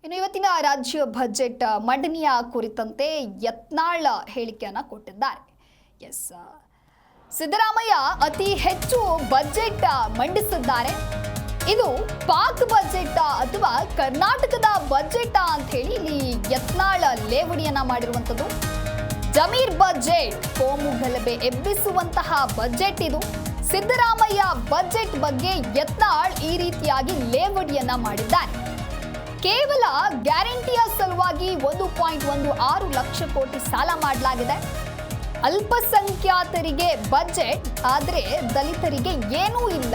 ಇನ್ನು ಇವತ್ತಿನ ರಾಜ್ಯ ಬಜೆಟ್ ಮಂಡನೆಯ ಕುರಿತಂತೆ ಯತ್ನಾಳ್ ಹೇಳಿಕೆಯನ್ನು ಕೊಟ್ಟಿದ್ದಾರೆ. ಸಿದ್ದರಾಮಯ್ಯ ಅತಿ ಹೆಚ್ಚು ಬಜೆಟ್ ಮಂಡಿಸಿದ್ದಾರೆ. ಇದು ಪಾಕ್ ಬಜೆಟ್ ಅಥವಾ ಕರ್ನಾಟಕದ ಬಜೆಟ್ ಅಂತ ಹೇಳಿ ಇಲ್ಲಿ ಯತ್ನಾಳ್ ಲೇವಡಿಯನ್ನ ಮಾಡಿರುವಂತದ್ದು. ಜಮೀರ್ ಬಜೆಟ್ ಕೋಮು ಗಲಭೆ ಎಬ್ಬಿಸುವಂತಹ ಬಜೆಟ್ ಇದು. ಸಿದ್ದರಾಮಯ್ಯ ಬಜೆಟ್ ಬಗ್ಗೆ ಯತ್ನಾಳ್ ಈ ರೀತಿಯಾಗಿ ಲೇವಡಿಯನ್ನ ಮಾಡಿದ್ದಾರೆ. ಕೇವಲ ಗ್ಯಾರಂಟಿಯ ಸಲುವಾಗಿ 1.16 ಲಕ್ಷ ಕೋಟಿ ಸಾಲ ಮಾಡಲಾಗಿದೆ. ಅಲ್ಪಸಂಖ್ಯಾತರಿಗೆ ಬಜೆಟ್, ಆದರೆ ದಲಿತರಿಗೆ ಏನೂ ಇಲ್ಲ.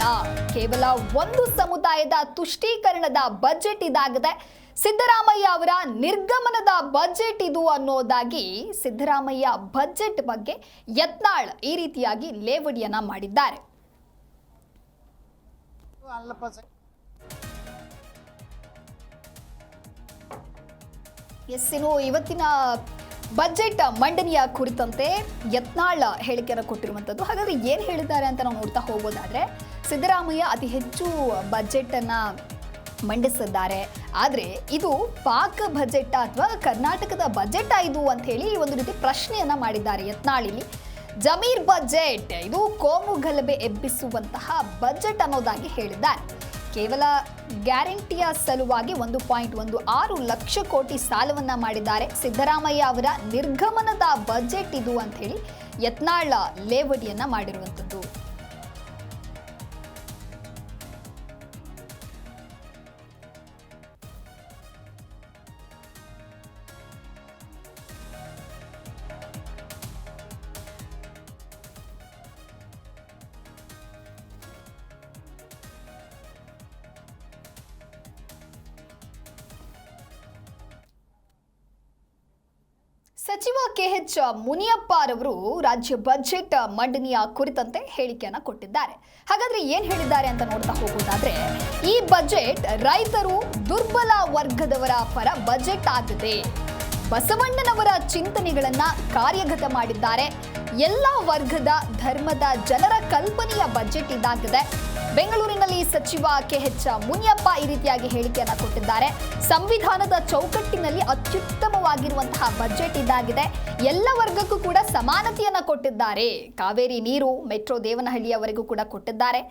ಕೇವಲ ಒಂದು ಸಮುದಾಯದ ತುಷ್ಟೀಕರಣದ ಬಜೆಟ್ ಇದಾಗಿದೆ. ಸಿದ್ದರಾಮಯ್ಯ ಅವರ ನಿರ್ಗಮನದ ಬಜೆಟ್ ಇದು ಅನ್ನೋದಾಗಿ ಸಿದ್ದರಾಮಯ್ಯ ಬಜೆಟ್ ಬಗ್ಗೆ ಯತ್ನಾಳ್ ಈ ರೀತಿಯಾಗಿ ಲೇವಡಿಯನ್ನ ಮಾಡಿದ್ದಾರೆ. ಇನ್ನು ಇವತ್ತಿನ ಬಜೆಟ್ ಮಂಡನೆಯ ಕುರಿತಂತೆ ಯತ್ನಾಳ್ ಹೇಳಿಕೆಯನ್ನು ಕೊಟ್ಟಿರುವಂಥದ್ದು. ಹಾಗಾದ್ರೆ ಏನು ಹೇಳಿದ್ದಾರೆ ಅಂತ ನಾವು ನೋಡ್ತಾ ಹೋಗೋದಾದ್ರೆ, ಸಿದ್ದರಾಮಯ್ಯ ಅತಿ ಹೆಚ್ಚು ಬಜೆಟ್ ಅನ್ನ ಮಂಡಿಸಿದ್ದಾರೆ. ಆದರೆ ಇದು ಪಾಕ್ ಬಜೆಟ್ ಅಥವಾ ಕರ್ನಾಟಕದ ಬಜೆಟ್ ಇದು ಅಂತ ಹೇಳಿ ಒಂದು ರೀತಿ ಪ್ರಶ್ನೆಯನ್ನ ಮಾಡಿದ್ದಾರೆ ಯತ್ನಾಳ್. ಇಲ್ಲಿ ಜಮೀರ್ ಬಜೆಟ್ ಇದು ಕೋಮು ಗಲಭೆ ಎಬ್ಬಿಸುವಂತಹ ಬಜೆಟ್ ಅನ್ನೋದಾಗಿ ಹೇಳಿದ್ದಾರೆ. ಕೇವಲ ಗ್ಯಾರಂಟಿಯ ಸಲುವಾಗಿ 1.16 ಲಕ್ಷ ಕೋಟಿ ಸಾಲವನ್ನ ಮಾಡಿದ್ದಾರೆ. ಸಿದ್ದರಾಮಯ್ಯ ಅವರ ನಿರ್ಗಮನದ ಬಜೆಟ್ ಇದು ಅಂತ ಹೇಳಿ ಯತ್ನಾಳ್ ಲೇವಡಿಯನ್ನ ಮಾಡಿರುವಂಥದ್ದು. ಸಚಿವ ಕೆಎಚ್ ಮುನಿಯಪ್ಪರವರು ರಾಜ್ಯ ಬಜೆಟ್ ಮಂಡನೆಯ ಕುರಿತಂತೆ ಹೇಳಿಕೆಯನ್ನು ಕೊಟ್ಟಿದ್ದಾರೆ. ಹಾಗಾದ್ರೆ ಏನ್ ಹೇಳಿದ್ದಾರೆ ಅಂತ ನೋಡ್ತಾ ಹೋಗೋದಾದ್ರೆ, ಈ ಬಜೆಟ್ ರೈತರು ದುರ್ಬಲ ವರ್ಗದವರ ಪರ ಬಜೆಟ್ ಆಗಿದೆ. ಬಸವಣ್ಣನವರ ಚಿಂತನೆಗಳನ್ನ ಕಾರ್ಯಗತ ಮಾಡಿದ್ದಾರೆ. ಎಲ್ಲ ವರ್ಗದ ಧರ್ಮದ ಜನರ ಕಲ್ಪನೆಯ ಬಜೆಟ್ ಇದಾಗಿದೆ. ಬೆಂಗಳೂರಿನಲ್ಲಿ ಸಚಿವ ಕೆಎಚ್ ಮುನಿಯಪ್ಪ ಈ ರೀತಿಯಾಗಿ ಹೇಳಿಕೆಯನ್ನು ಕೊಟ್ಟಿದ್ದಾರೆ. ಸಂವಿಧಾನದ ಚೌಕಟ್ಟಿನಲ್ಲಿ ಅತ್ಯುತ್ತಮವಾಗಿರುವಂತಹ ಬಜೆಟ್ ಇದಾಗಿದೆ. ಎಲ್ಲ ವರ್ಗಕ್ಕೂ ಕೂಡ ಸಮಾನತೆಯನ್ನ ಕೊಟ್ಟಿದ್ದಾರೆ. ಕಾವೇರಿ ನೀರು, ಮೆಟ್ರೋ ದೇವನಹಳ್ಳಿಯವರೆಗೂ ಕೂಡ ಕೊಟ್ಟಿದ್ದಾರೆ.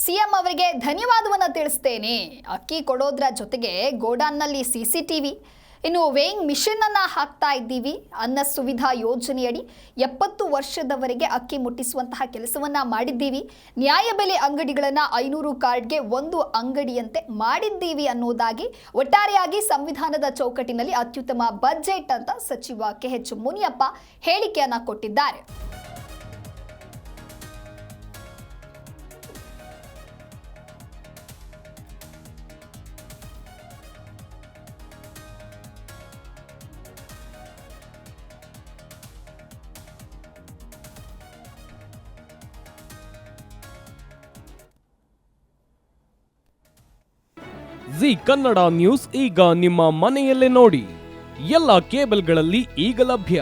ಸಿಎಂ ಅವರಿಗೆ ಧನ್ಯವಾದವನ್ನ ತಿಳಿಸ್ತೇನೆ. ಅಕ್ಕಿ ಕೊಡೋದ್ರ ಜೊತೆಗೆ ಗೋಡಾನ್ನಲ್ಲಿ CCTV, ಇನ್ನು ವೇಯಿಂಗ್ ಮಿಷನ್ ಅನ್ನ ಹಾಕ್ತಾ ಇದ್ದೀವಿ. ಅನ್ನ ಸುವಿಧಾ ಯೋಜನೆಯಡಿ 70 ವರ್ಷದವರೆಗೆ ಅಕ್ಕಿ ಮುಟ್ಟಿಸುವಂತಹ ಕೆಲಸವನ್ನ ಮಾಡಿದ್ದೀವಿ. ನ್ಯಾಯಬೆಲೆ ಅಂಗಡಿಗಳನ್ನ 500 ಕಾರ್ಡ್ಗೆ 1 ಅಂಗಡಿಯಂತೆ ಮಾಡಿದ್ದೀವಿ ಅನ್ನೋದಾಗಿ ಒಟ್ಟಾರೆಯಾಗಿ ಸಂವಿಧಾನದ ಚೌಕಟ್ಟಿನಲ್ಲಿ ಅತ್ಯುತ್ತಮ ಬಜೆಟ್ ಅಂತ ಸಚಿವ ಕೆಎಚ್ ಮುನಿಯಪ್ಪ ಹೇಳಿಕೆಯನ್ನ ಕೊಟ್ಟಿದ್ದಾರೆ. ಜಿ ಕನ್ನಡ ನ್ಯೂಸ್ ಈಗ ನಿಮ್ಮ ಮನೆಯಲ್ಲೇ ನೋಡಿ. ಎಲ್ಲ ಕೇಬಲ್ಗಳಲ್ಲಿ ಈಗ ಲಭ್ಯ.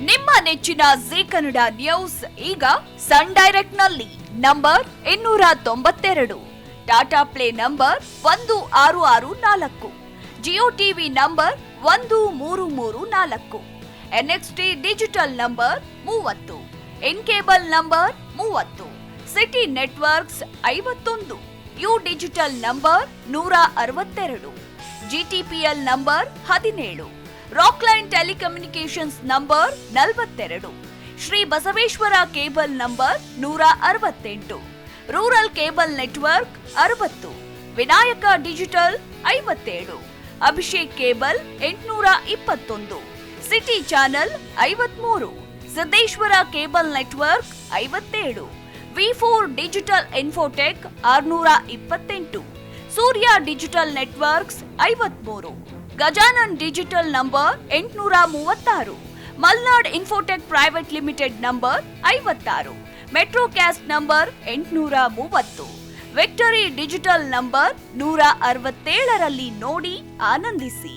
ನಿಮ್ಮ ನೆಚ್ಚಿನ ಜಿ ಕನ್ನಡ ನ್ಯೂಸ್ ಈಗ ಸನ್ ಡೈರೆಕ್ಟ್ ನಲ್ಲಿ number 292, Tata play number 1664, Jio TV number 1334, NXT digital number 30, in cable number 30, city networks 51, U digital number 162, GTPL number 17, Rockline telecommunications number 42, Shri Basaveshwara cable number 168, rural cable network 60, Vinayaka digital 57, Abhishek cable 821, city channel 53, Siddeshwara cable network 57, V4 digital Infotech 628, Surya digital networks 53, Gajanan digital number 836, Malnad Infotech Private Limited number 56, Metro Cast number 830, Victory Digital number 167ರಲ್ಲಿ ನೋಡಿ ಆನಂದಿಸಿ.